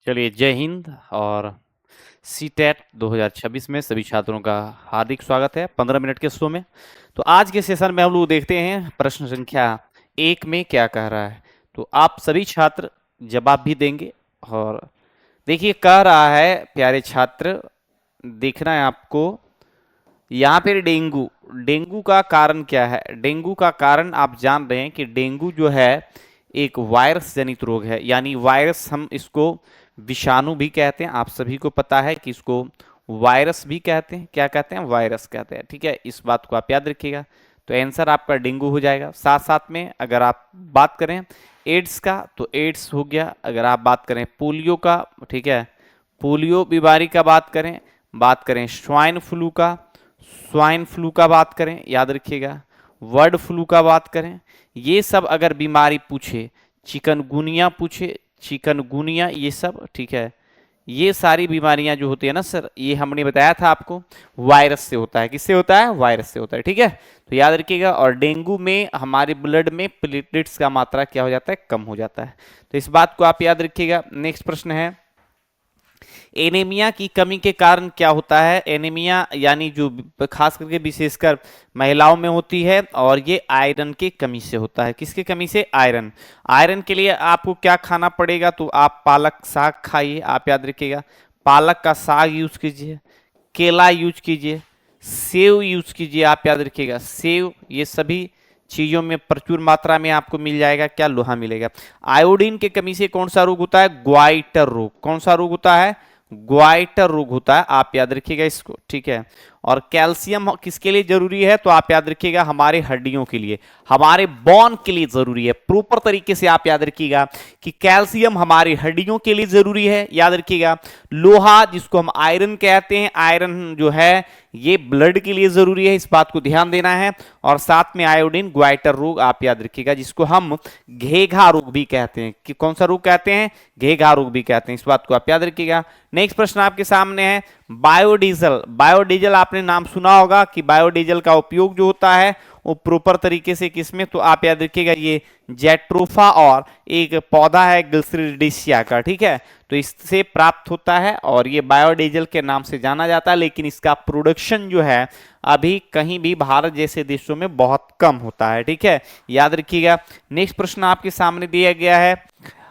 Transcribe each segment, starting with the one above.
चलिए, जय हिंद और सीटेट 2026 में सभी छात्रों का हार्दिक स्वागत है 15 मिनट के शो में। तो आज के सेशन में हम लोग देखते हैं प्रश्न संख्या 1 में क्या कह रहा है। तो आप सभी छात्र जवाब भी देंगे और देखिए कह रहा है प्यारे छात्र, देखना है आपको यहाँ पे डेंगू। डेंगू का कारण क्या है? डेंगू का कारण आप जान रहे हैं कि डेंगू जो है एक वायरस जनित रोग है, यानी वायरस हम इसको विषाणु भी कहते हैं। आप सभी को पता है कि इसको वायरस भी कहते हैं। क्या कहते हैं? वायरस कहते हैं। ठीक है, इस बात को आप याद रखिएगा। तो आंसर आपका डेंगू हो जाएगा। साथ साथ में अगर आप बात करें एड्स का तो एड्स हो गया। अगर आप बात करें पोलियो का, ठीक है, पोलियो बीमारी का बात करें स्वाइन फ्लू का, स्वाइन फ्लू का बात करें, याद रखिएगा, बर्ड फ्लू का बात करें, ये सब अगर बीमारी पूछे, चिकनगुनिया पूछे, चिकनगुनिया ये सब, ठीक है, ये सारी बीमारियां जो होती है ना सर, ये हमने बताया था आपको वायरस से होता है। किससे होता है? वायरस से होता है। ठीक है, तो याद रखिएगा। और डेंगू में हमारे ब्लड में प्लेटलेट्स का मात्रा क्या हो जाता है? कम हो जाता है। तो इस बात को आप याद रखिएगा। नेक्स्ट प्रश्न है, एनीमिया की कमी के कारण क्या होता है? एनीमिया यानी जो खास करके विशेषकर महिलाओं में होती है और ये आयरन की कमी से होता है। किसकी कमी से? आयरन। आयरन के लिए आपको क्या खाना पड़ेगा? तो आप पालक साग खाइए, आप याद रखिएगा, पालक का साग यूज कीजिए, केला यूज कीजिए, सेव यूज कीजिए, आप याद रखिएगा सेव, ये सभी चीजों में प्रचुर मात्रा में आपको मिल जाएगा क्या? लोहा मिलेगा। आयोडीन की कमी से कौन सा रोग होता है? ग्वाइटर रोग। कौन सा रोग होता है? ग्वाइटर रोग होता है, आप याद रखिएगा इसको। ठीक है, और कैल्शियम किसके लिए जरूरी है? तो आप याद रखिएगा हमारे हड्डियों के लिए, हमारे बोन के लिए जरूरी है। प्रॉपर तरीके से आप याद रखिएगा कि कैल्शियम हमारी हड्डियों के लिए जरूरी है, याद रखिएगा। लोहा जिसको हम आयरन कहते हैं, आयरन जो है ये ब्लड के लिए जरूरी है, इस बात को ध्यान देना है। और साथ में आयोडीन, ग्वाइटर रोग आप याद रखिएगा, जिसको हम घेघा रोग भी कहते हैं। कि कौन सा रोग कहते हैं? घेघा रोग भी कहते हैं, इस बात को आप याद रखिएगा। नेक्स्ट प्रश्न आपके सामने है बायोडीजल। बायोडीजल आपने नाम सुना होगा कि बायोडीजल का उपयोग जो होता है वो प्रॉपर तरीके से किसमें? तो आप याद रखिएगा ये जेट्रोफा और एक पौधा है ग्लिसरीडिसिया का, ठीक है, तो इससे प्राप्त होता है और ये बायोडीजल के नाम से जाना जाता है। लेकिन इसका प्रोडक्शन जो है अभी कहीं भी भारत जैसे देशों में बहुत कम होता है। ठीक है, याद रखिएगा। नेक्स्ट प्रश्न आपके सामने दिया गया है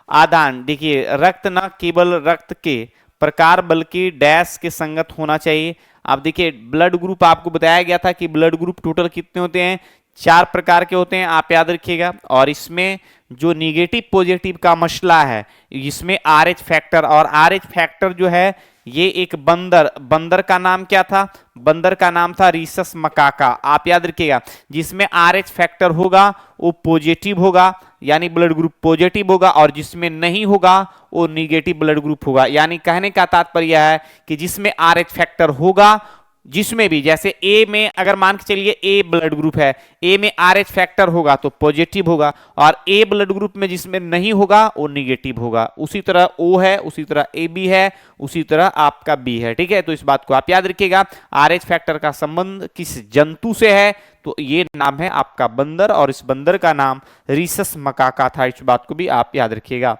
आदान। देखिए, रक्त न केवल रक्त के प्रकार बल्कि डैश के संगत होना चाहिए। अब देखिए ब्लड ग्रुप आपको बताया गया था कि ब्लड ग्रुप टोटल कितने होते हैं? 4 प्रकार के होते हैं, आप याद रखिएगा। और इसमें जो निगेटिव पॉजिटिव का मसला है, इसमें RH फैक्टर, और RH फैक्टर जो है ये एक बंदर का नाम क्या था? बंदर का नाम था रीसस मकाका, आप याद रखिएगा। जिसमें RH फैक्टर होगा वो पॉजिटिव होगा, यानी ब्लड ग्रुप पॉजिटिव होगा, और जिसमें नहीं होगा वो निगेटिव ब्लड ग्रुप होगा। यानी कहने का तात्पर्य है कि जिसमें RH फैक्टर होगा, जिसमें भी, जैसे ए में अगर मान के चलिए ए ब्लड ग्रुप है, ए में RH फैक्टर होगा तो पॉजिटिव होगा, और ए ब्लड ग्रुप में जिसमें नहीं होगा वो निगेटिव होगा। उसी तरह O है, उसी तरह AB है, उसी तरह आपका B है। ठीक है, तो इस बात को आप याद रखिएगा। RH फैक्टर का संबंध किस जंतु से है? तो ये नाम है आपका बंदर, और इस बंदर का नाम रीसस मकाका था, इस बात को भी आप याद रखिएगा।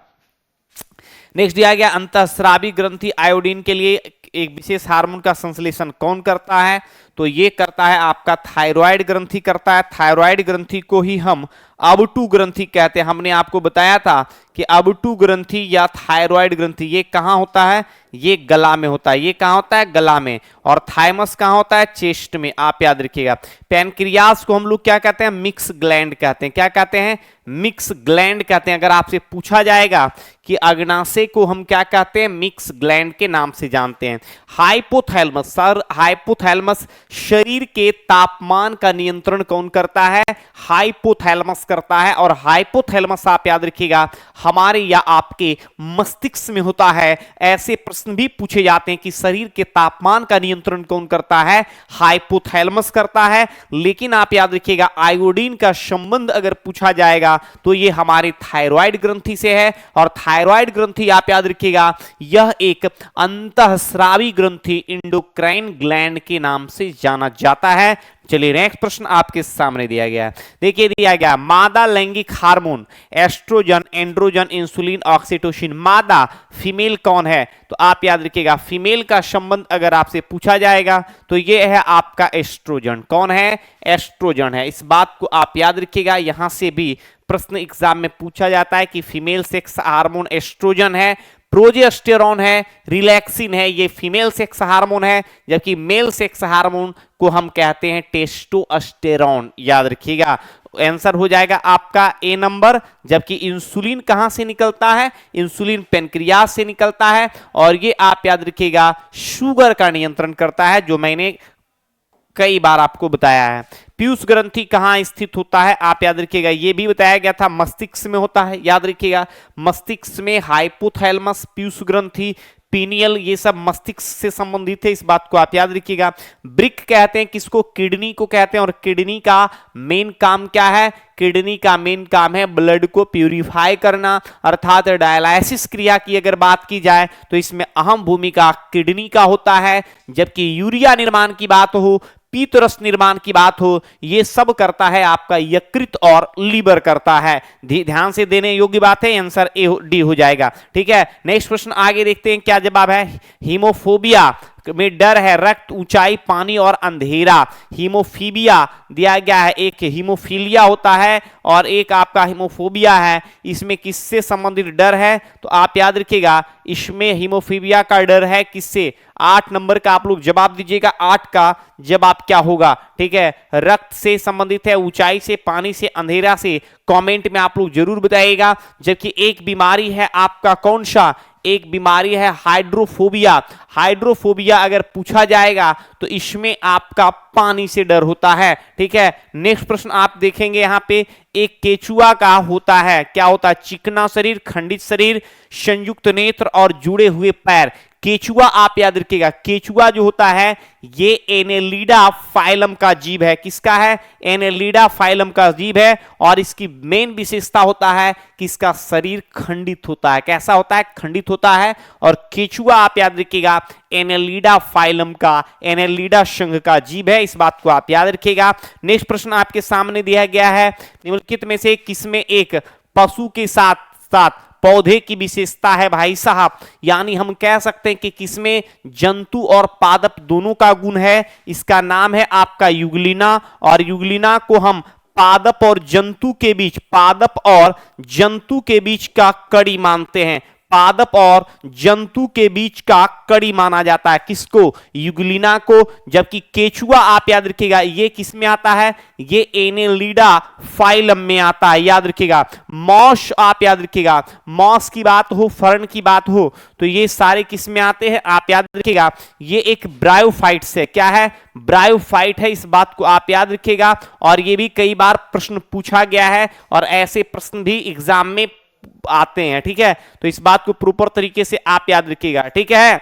नेक्स्ट दिया गया अंतःस्रावी ग्रंथि आयोडीन के लिए एक विशेष हार्मोन का संश्लेषण कौन करता है? तो ये करता है आपका थायराइड ग्रंथि करता है। थायराइड ग्रंथि को ही हम अबटू ग्रंथि कहते हैं। हमने आपको बताया था कि अबटू ग्रंथि या थायराइड ग्रंथि ये कहाँ होता है? ये गला में होता है। ये कहाँ होता है? गला में। और थाइमस कहाँ होता है? चेस्ट में, आप याद रखिएगा। पैनक्रियास को हम लोग क्या कहते हैं? मिक्स ग्लैंड कहते हैं। क्या कहते हैं? मिक्स ग्लैंड कहते हैं। अगर आपसे पूछा जाएगा कि अग्नाशय को हम क्या कहते हैं? मिक्स ग्लैंड के नाम से जानते हैं। हाइपोथैलेमस, सर हाइपोथैलेमस शरीर के तापमान का नियंत्रण कौन करता है? हाइपोथैलेमस करता है। और हाइपोथैलेमस आप याद रखिएगा हमारे या आपके मस्तिष्क में होता है। ऐसे प्रश्न भी पूछे जाते हैं कि शरीर के तापमान का नियंत्रण कौन करता है? हाइपोथैलेमस करता है। लेकिन आप याद रखिएगा आयोडीन का संबंध अगर पूछा जाएगा तो यह हमारी थायराइड ग्रंथि से है। और थायराइड ग्रंथि आप याद रखिएगा यह एक अंतःस्रावी ग्रंथि इंडोक्राइन ग्लैंड के नाम से जाना जाता है। चलिए नेक्स्ट प्रश्न आपके सामने दिया गया है। देखिए दिया गया मादा लैंगिक hormone, estrogen, androgen, insulin, oxytocin. मादा फीमेल कौन है? तो आप याद रखिएगा फीमेल का संबंध अगर आपसे पूछा जाएगा तो ये है आपका एस्ट्रोजन। कौन है? एस्ट्रोजन है। इस बात को आप याद रखिएगा, यहां से भी प्रश्न एग्जाम में पूछा जाता है कि फीमेल सेक्स हार्मोन एस्ट्रोजन है, प्रोजेस्टेरॉन है, रिलैक्सिन है, ये फीमेल सेक्स हार्मोन है, जबकि मेल सेक्स हार्मोन को हम कहते हैं टेस्टोस्टेरॉन। याद रखिएगा आंसर हो जाएगा आपका ए नंबर। जबकि इंसुलिन कहां से निकलता है? इंसुलिन पेनक्रियास से निकलता है और ये आप याद रखिएगा शुगर का नियंत्रण करता है, जो मैंने कई बार आपको बताया है। पीयूष ग्रंथि कहां स्थित होता है? आप याद रखिएगा ये भी बताया गया था, मस्तिष्क में होता है। याद रखिएगा मस्तिष्क में हाइपोथैलेमस, पीयूष ग्रंथि, पीनियल, ये सब मस्तिष्क से संबंधित है। इस बात को आप याद रखिएगा। ब्रिक कहते हैं किसको? किडनी को कहते हैं। और किडनी का मेन काम क्या है? किडनी का मेन काम है ब्लड को प्यूरिफाई करना, अर्थात डायलिसिस क्रिया की अगर बात की जाए तो इसमें अहम भूमिका किडनी का होता है। जबकि यूरिया निर्माण की बात हो, पीतरस निर्माण की बात हो, ये सब करता है आपका यकृत और लीवर करता है। ध्यान से देने योग्य बात है, आंसर ए डी हो जाएगा। ठीक है, नेक्स्ट प्रश्न आगे देखते हैं क्या जवाब है। हीमोफोबिया में डर है, रक्त, ऊंचाई, पानी और अंधेरा। हीमोफीबिया दिया गया है, एक हीमोफीलिया होता है और एक आपका हीमोफोबिया है। इसमें किससे संबंधित डर है? तो आप याद रखिएगा इसमें हीमोफीबिया का डर है किससे? 8 नंबर का आप लोग जवाब दीजिएगा। 8 का जवाब क्या होगा? ठीक है, रक्त से संबंधित है, ऊंचाई से, पानी से, अंधेरा से। कमेंट में आप लोग जरूर बताइएगा। जबकि एक बीमारी है आपका कौन सा? एक बीमारी है हाइड्रोफोबिया। हाइड्रोफोबिया अगर पूछा जाएगा तो इसमें आपका पानी से डर होता है। ठीक है, नेक्स्ट प्रश्न आप देखेंगे यहां पे, एक केचुआ का होता है, क्या होता है? चिकना शरीर, खंडित शरीर, संयुक्त नेत्र और जुड़े हुए पैर। केचुआ आप याद रखिएगा, केचुआ जो होता है ये एनेलिडा फाइलम का जीव है। किसका है? एनेलिडा फाइलम का जीव है। और इसकी मेन विशेषता होता है कि इसका शरीर खंडित होता है। कैसा होता है? खंडित होता है। और केचुआ आप याद रखिएगा एनेलिडा फाइलम का, एनेलिडा संघ का जीव है। इस बात को आप याद रखिएगा। नेक्स्ट प्रश्न आपके सामने दिया गया है, निम्नलिखित में से किसमें एक पशु के साथ साथ पौधे की विशेषता है भाई साहब? यानी हम कह सकते हैं कि किसमें जंतु और पादप दोनों का गुण है। इसका नाम है आपका युगलिना। और युगलिना को हम पादप और जंतु के बीच, पादप और जंतु के बीच का कड़ी मानते हैं। पादप और जंतु के बीच का कड़ी माना जाता है किसको? युगलिना को। जबकि केचुआ आप याद रखिएगा ये किस में आता है? ये एनेलिडा फाइलम में आता है। याद रखिएगा मॉस आप याद रखिएगा, मॉस की बात हो, फर्न की बात हो, तो ये सारे किस में आते हैं? आप याद रखिएगा ये एक ब्रायोफाइट से, क्या है? ब्रायोफाइट है। इस बात को आप याद रखिएगा। और ये भी कई बार प्रश्न पूछा गया है और ऐसे प्रश्न भी एग्जाम में आते हैं। ठीक है, तो इस बात को प्रॉपर तरीके से आप याद रखिएगा। ठीक है,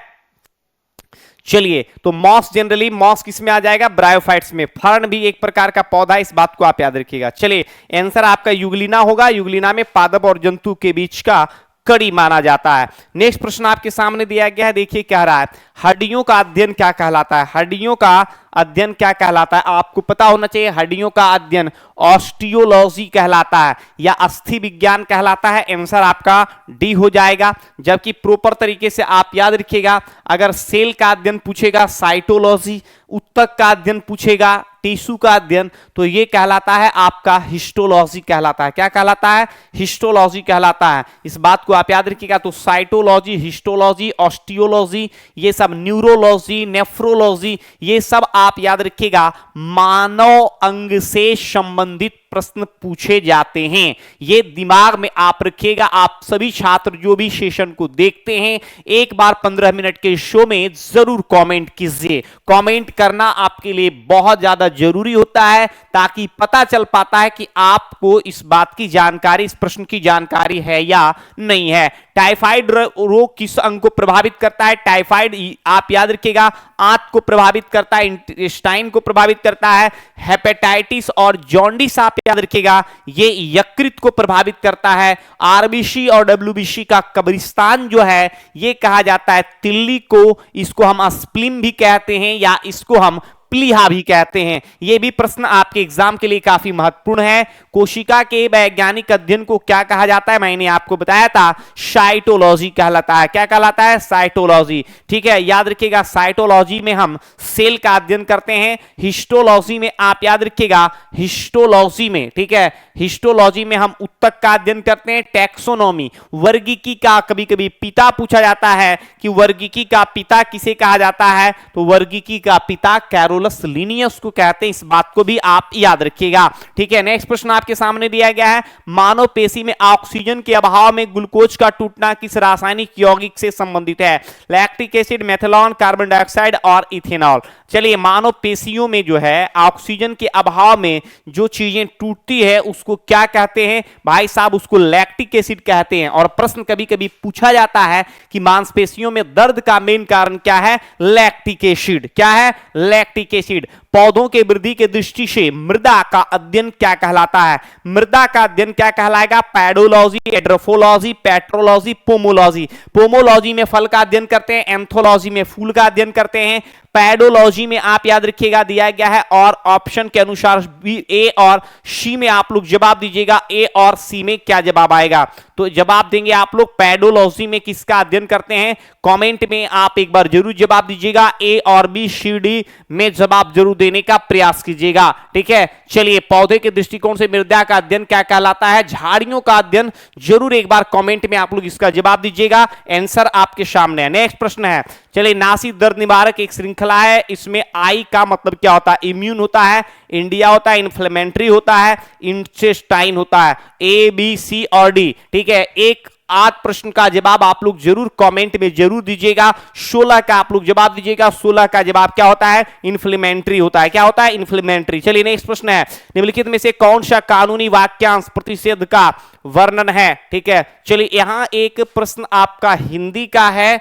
चलिए तो मॉस, जनरली मॉस किस में आ जाएगा? ब्रायोफाइट्स में। फर्न भी एक प्रकार का पौधा, इस बात को आप याद रखिएगा। चलिए आंसर आपका युगलिना होगा। युगलिना में पादप और जंतु के बीच का कड़ी माना जाता है। नेक्स्ट प्रश्न आपके सामने दिया गया है, देखिए कह रहा है हड्डियों का अध्ययन क्या कहलाता है? हड्डियों का अध्ययन क्या कहलाता है? आपको पता होना चाहिए हड्डियों का अध्ययन ऑस्टियोलॉजी कहलाता है या अस्थि विज्ञान कहलाता है। आंसर आपका डी हो जाएगा। जबकि प्रॉपर तरीके से आप याद रखिएगा अगर सेल का अध्ययन पूछेगा साइटोलॉजी, उत्तक का अध्ययन पूछेगा टिश्यू का अध्ययन, तो ये कहलाता है आपका हिस्टोलॉजी कहलाता है। क्या कहलाता है? हिस्टोलॉजी कहलाता है। इस बात को आप याद रखिएगा। तो साइटोलॉजी, हिस्टोलॉजी, ऑस्टियोलॉजी, ये सब, न्यूरोलॉजी, नेफ्रोलॉजी, ये सब आप याद रखिएगा मानव अंग से संबंधित प्रश्न पूछे जाते हैं। ये दिमाग में आप रखिएगा। आप सभी छात्र जो भी सेशन को देखते हैं एक बार 15 मिनट के शो में जरूर कमेंट कीजिए। कमेंट करना आपके लिए बहुत ज्यादा जरूरी होता है ताकि पता चल पाता है कि आपको इस बात की जानकारी, इस प्रश्न की जानकारी है या नहीं है। टाइफाइड रोग किस अंग को प्रभावित करता है? टाइफाइड आप याद रखिएगा आंत को प्रभावित करता है, इंटेस्टाइन को प्रभावित करता है। हेपेटाइटिस और जॉन्डिस आप याद रखिएगा ये यकृत को प्रभावित करता है। आरबीसी और डब्ल्यूबीसी का कब्रिस्तान जो है ये कहा जाता है तिल्ली को, इसको हम स्प्लीन भी कहते हैं या इसको हम प्लीहा भी कहते हैं। यह भी प्रश्न आपके एग्जाम के लिए काफी महत्वपूर्ण है। कोशिका के वैज्ञानिक अध्ययन को क्या कहा जाता है? मैंने आपको बताया था साइटोलॉजी कहलाता है। क्या कहलाता है? साइटोलॉजी। ठीक है, याद रखिएगा साइटोलॉजी में हम सेल का अध्ययन करते हैं, हिस्टोलॉजी में आप याद रखिएगा हिस्टोलॉजी में, ठीक है, हिस्टोलॉजी में हम उत्तक का अध्ययन करते हैं, टैक्सोनॉमी वर्गीकी का कभी कभी पिता पूछा जाता है कि वर्गीकी का पिता किसे कहा जाता है, तो वर्गीकी का पिता कैरोलस लिनियस को कहते हैं। इस बात को भी आप याद रखिएगा। ठीक है, नेक्स्ट प्रश्न आपके सामने दिया गया है, मानव पेशी में ऑक्सीजन के अभाव में ग्लूकोज का टूटना किस रासायनिक यौगिक से संबंधित है? Lactic acid, methanol, carbon dioxide और इथेनॉल। चलिए, मानव पेशियों में जो है ऑक्सीजन के अभाव में जो चीजें टूटती है उसको क्या कहते हैं भाई साहब? उसको लैक्टिक एसिड कहते हैं। और प्रश्न कभी कभी पूछा जाता है कि मांसपेशियों में दर्द का मेन कारण क्या है? Lactic acid. क्या है? Lactic acid. पौधों के वृद्धि के दृष्टि से मृदा का अध्ययन क्या कहलाता है? मृदा का अध्ययन क्या कहलाएगा? पैडोलॉजी, एड्रोफोलॉजी, पेट्रोलॉजी, पोमोलॉजी। पोमोलॉजी में फल का अध्ययन करते हैं, एंथोलॉजी में फूल का अध्ययन करते हैं, पैडोलॉजी में आप याद रखिएगा दिया गया है और ऑप्शन के अनुसार ए और सी में आप लोग जवाब दीजिएगा। ए और सी में क्या जवाब आएगा? तो जवाब देंगे आप लोग पैडोलॉजी में किसका अध्ययन करते हैं? कमेंट में आप एक बार जरूर जवाब दीजिएगा। ए और बी, सी, डी में जवाब जरूर देने का प्रयास कीजिएगा। ठीक है, चलिए, पौधे के दृष्टिकोण से मृदा का अध्ययन क्या कहलाता है? झाड़ियों का अध्ययन। जरूर एक बार कमेंट में आप लोग इसका जवाब दीजिएगा। आंसर आपके सामने है। नेक्स्ट प्रश्न है, चलिए, नासी दर्द निवारक एक श्रृंखला है, इसमें आई का मतलब क्या होता है? इम्यून होता है, इंडिया होता है, इन्फ्लेमेटरी होता है, इंटेस्टाइन होता है। ए, बी, सी और डी। ठीक है, एक आध प्रश्न का जवाब आप लोग जरूर कमेंट में जरूर दीजिएगा। 16 का आप लोग जवाब दीजिएगा। 16 का जवाब क्या होता है? इन्फ्लेमेटरी होता है। क्या होता है? इन्फ्लेमेटरी। चलिए, नेक्स्ट प्रश्न है, निम्नलिखित में से कौन सा कानूनी वाक्यांश प्रतिषेध का वर्णन है? ठीक है, चलिए, यहां एक प्रश्न आपका हिंदी का है,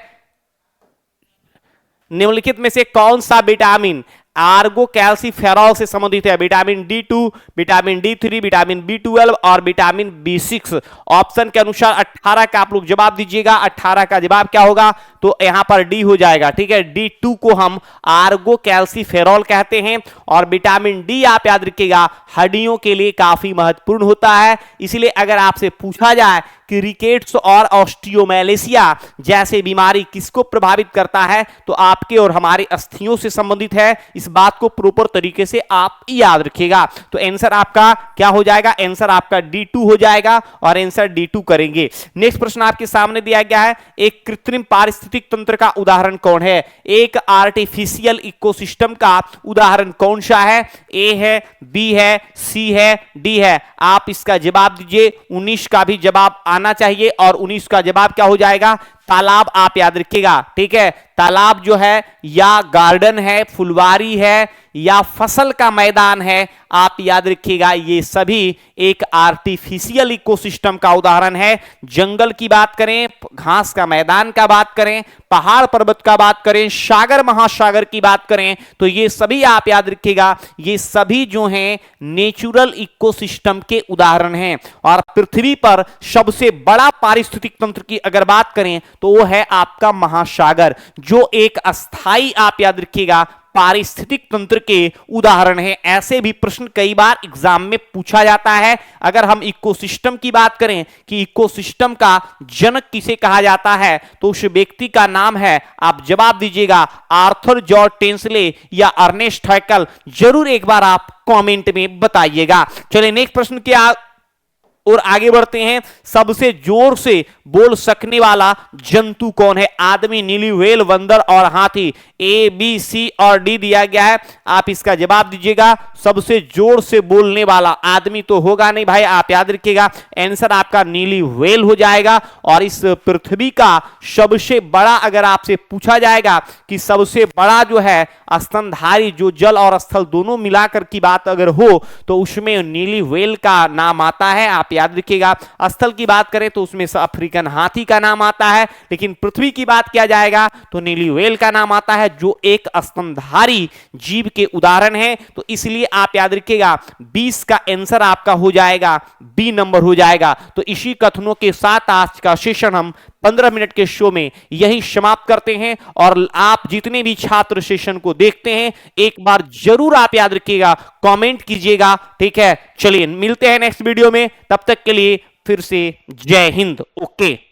निम्नलिखित में से कौन सा विटामिन आर्गो कैल्सीफेरॉल से संबंधित है? Vitamin D2, vitamin D3, vitamin B12 और विटामिन B6। ऑप्शन के अनुसार 18 का आप लोग जवाब दीजिएगा। 18 का जवाब क्या होगा? तो यहां पर डी हो जाएगा। ठीक है, D2 को हम आर्गो कैल्सीफेरॉल कहते हैं और विटामिन डी आप याद रखिएगा हड्डियों के लिए काफी महत्वपूर्ण होता है। इसलिए अगर आपसे पूछा जाए कि रिकेट्स और ऑस्टियोमेलेसिया जैसे बीमारी किसको प्रभावित करता है, तो आपके और हमारे अस्थियों से संबंधित है। इस बात को प्रॉपर तरीके से आप याद रखिएगा। तो आंसर आपका क्या हो जाएगा? आंसर आपका D2 हो जाएगा और आंसर D2 करेंगे। नेक्स्ट प्रश्न आपके सामने दिया गया है, एक कृत्रिम पारिस्थितिक तंत्र का उदाहरण कौन है? एक आर्टिफिशियल इकोसिस्टम का उदाहरण कौन सा है? ए है, बी है, सी है, डी है। आप इसका जवाब दीजिए। 19 का भी जवाब आना चाहिए और 19 का जवाब क्या हो जाएगा? तालाब आप याद रखिएगा। ठीक है, तालाब जो है या गार्डन है, फुलवारी है या फसल का मैदान है, आप याद रखिएगा ये सभी एक आर्टिफिशियल इकोसिस्टम का उदाहरण है। जंगल की बात करें, घास का मैदान का बात करें, पहाड़ पर्वत का बात करें, सागर महासागर की बात करें, तो ये सभी आप याद रखिएगा ये सभी जो हैं नेचुरल इकोसिस्टम के उदाहरण हैं। और पृथ्वी पर सबसे बड़ा पारिस्थितिक तंत्र की अगर बात करें तो वो है आपका महासागर, जो एक अस्थाई आप याद रखिएगा पारिस्थितिक तंत्र के उदाहरण है। ऐसे भी प्रश्न कई बार एग्जाम में पूछा जाता है। अगर हम इकोसिस्टम की बात करें कि इकोसिस्टम का जनक किसे कहा जाता है, तो उस व्यक्ति का नाम है, आप जवाब दीजिएगा आर्थर जॉर्ज टेंसले या अर्नेस्ट हैकल। जरूर एक बार आप कमेंट में बताइएगा। चलिए, नेक्स्ट प्रश्न क्या और आगे बढ़ते हैं। सबसे जोर से बोल सकने वाला जंतु कौन है? आदमी, नीली व्हेल, बंदर और हाथी। ए, बी, सी और डी दिया गया है, आप इसका जवाब दीजिएगा। सबसे जोर से बोलने वाला आदमी तो होगा नहीं भाई, आप याद रखिएगा आंसर आपका नीली व्हेल हो जाएगा। और इस पृथ्वी का सबसे बड़ा अगर आपसे पूछा जाएगा कि सबसे बड़ा जो है स्तनधारी, जो जल और स्थल दोनों मिलाकर की बात अगर हो, तो उसमें नीली व्हेल का नाम आता है। आप याद रखिएगा स्थल की बात करें तो उसमें अफ्रीकन हाथी का नाम आता है, लेकिन पृथ्वी की बात किया जाएगा तो नीली व्हेल का नाम आता है, जो एक स्तनधारी जीव के उदाहरण है। तो इसलिए आप याद रखिएगा 20 का आंसर आपका हो जाएगा बी नंबर हो जाएगा। तो इसी कथनों के साथ आज का सेशन हम 15 मिनट के शो में यही समाप्त करते हैं। और आप जितने भी छात्र सेशन को देखते हैं, एक बार जरूर आप याद रखिएगा, कमेंट कीजिएगा, ठीक है। चलिए मिलते हैं नेक्स्ट वीडियो में, तब तक के लिए फिर से जय हिंद। ओके।